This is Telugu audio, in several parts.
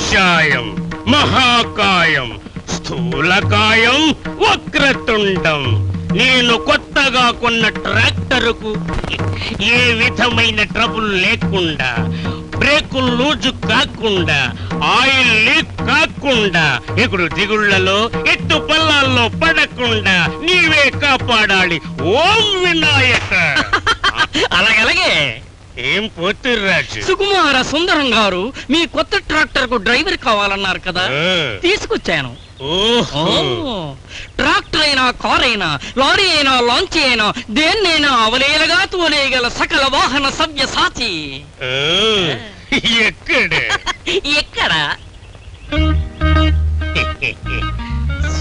కాషాయం మహాకాయం స్థూలకాయం వక్రతుండం. నేను కొత్తగా కొన్న ట్రాక్టరుకు ఏ విధమైన ట్రబుల్ లేకుండా, బ్రేకులు లూజు కాకుండా, ఆయిల్ లీక్ కాకుండా, ఎగుడు దిగుళ్లలో ఎత్తు పల్లాల్లో పడకుండా నీవే కాపాడాలి. ఓం వినాయక. అలాగే ఏం పోతుర్రాజు? సుకుమార సుందరం గారు మీ కొత్త ట్రాక్టర్ కు డ్రైవర్ కావాలన్నారు కదా, తీసుకొచ్చాను. ట్రాక్టర్ అయినా, కార్ అయినా, లారీ అయినా, లాంచ్ అయినా, దేన్నైనా అవలేలగా తోలేగల సకల వాహన సవ్య సాచి. ఎక్కడ?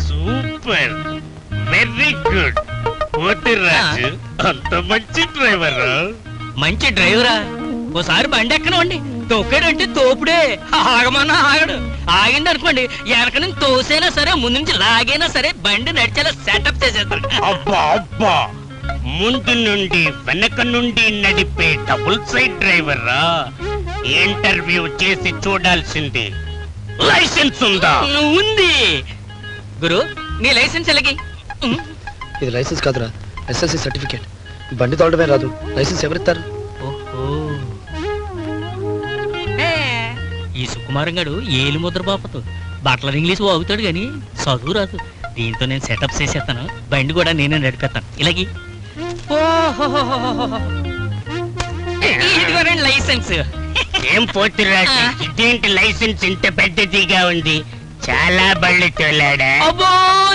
Super, very good. పోతుర్రాజు అంత మంచి డ్రైవర్. మంచి డ్రైవరా? ఓసారి బండి ఎక్కనండి. తొక్కాడంటే తోపుడే, ఆగమన్నా ఆగడు. ఆగింది అనుకోండి, వెనక నుంచి తోసైనా సరే, ముందు నుంచి లాగైనా సరే బండి నడిచేలా సెటప్ చేసేస్తాడు. అబ్బా అబ్బా, ముందు నుండి వెనక నుండి నడిపే డబుల్ సైడ్ డ్రైవరా? ఇంటర్వ్యూ చేసి చూడాల్సింది. లైసెన్స్ ఉందా? ఉంది గురు. నీ లైసెన్స్ ఎలాగి? ఇది లైసెన్స్ కాదురా, ఎస్ఎల్సి సర్టిఫికేట్. బండి తోడమే రాదు, లైసెన్స్ ఎవరిస్తారు? ఈ సుకుమారం గడు ఏలు ముద్ర బాపతు బట్టల ఇంగ్లీష్ వాగుతాడు గాని చదువు రాదు. దీంతో నేను సెటప్ చేసేస్తాను, బండి కూడా నేనే నడిపేస్తాను. ఇలాగి ఇదిగోనండి లైసెన్స్. ఏం పోతురాజు, ఇదేంటి లైసెన్స్ ఇంత పెద్దదిగా ఉంది? చాలా బళ్ళు తోలాడా? అబ్బో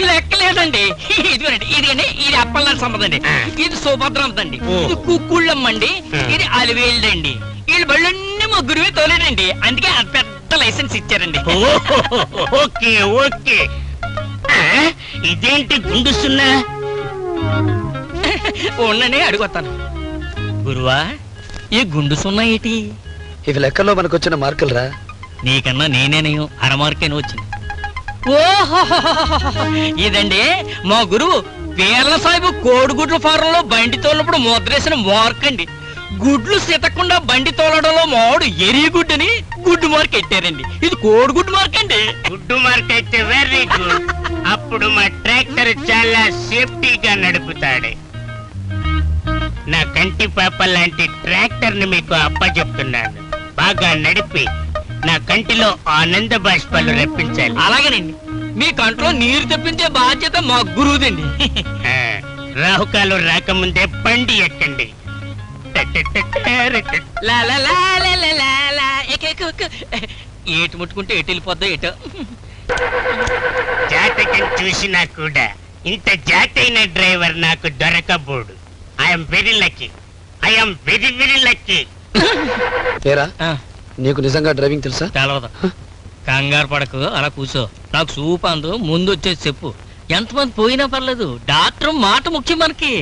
లెక్కలేదండి. ఇదిగోనండి, ఇదిగండి, ఇది అప్పల్లా సంపదండి, ఇది సుభద్రంతండి, ఇది కుక్కుళ్ళమ్మండి, ఇది అలివేళ్ళండి. వీళ్ళు బళ్ళన్నీ ముగ్గురువే తోలేడండి, అందుకే అంత పెద్ద లైసెన్స్ ఇచ్చారండి. Okay okay. ఇదేంటి గుండుస్తున్నా? ఉన్ననే అడుగుతాను. గురువా, ఈ గుండు సున్నా ఏంటి? ఇవి లెక్కల్లో మనకు వచ్చిన మార్కులు రా. నీకన్నా నేనేనయం అరమార్కేనే వచ్చింది. ఓహో, ఇదండి మా గురువు పేర్ల సాహిబు కోడిగుడ్ల ఫారంలో బండి తోలినప్పుడు ముద్రేసిన మార్క్ అండి. గుడ్లు సితకుండా బండి తోలడంలో మావాడు ఎరిగుడ్డని గుడ్డు మార్క్ ఎట్టారండి. ఇది కోడిగుడ్డు మార్క్ అండి. గుడ్డు మార్క్ అయితే వెరీ గుడ్. అప్పుడు మా ట్రాక్టర్ చాలా సేఫ్టీగా నడుపుతాడు. నా కంటి పాప లాంటి ట్రాక్టర్ ని మీకు అప్పచెప్తున్నాను. బాగా నడిపి నా కంటిలో ఆనంద బాష్పాలు రప్పించాలి. అలాగేనండి, మీ కంట్లో నీరు తెప్పించే బాధ్యత మా గురువుదండి. రాహుకాలు రాకముందే బండి ఎక్కండి. ఏటు ముట్టుకుంటే ఎటు వెళ్ళిపోద్దా ఎటో. జాతకం చూసినా కూడా ఇంత జాతైన డ్రైవర్ నాకు దొరకబోడు. I'm very lucky, I'm very very lucky. నీకు నిజంగా డ్రైవింగ్ తెలుసా? తెలవదు. కంగారు పడకు, అలా కూర్చో. నాకు సూప్ అందు, ముందు వచ్చేసి చెప్పు. ఎంతమంది పోయినా పర్లేదు, డాక్టర్ మాట ముఖ్యం మనకి.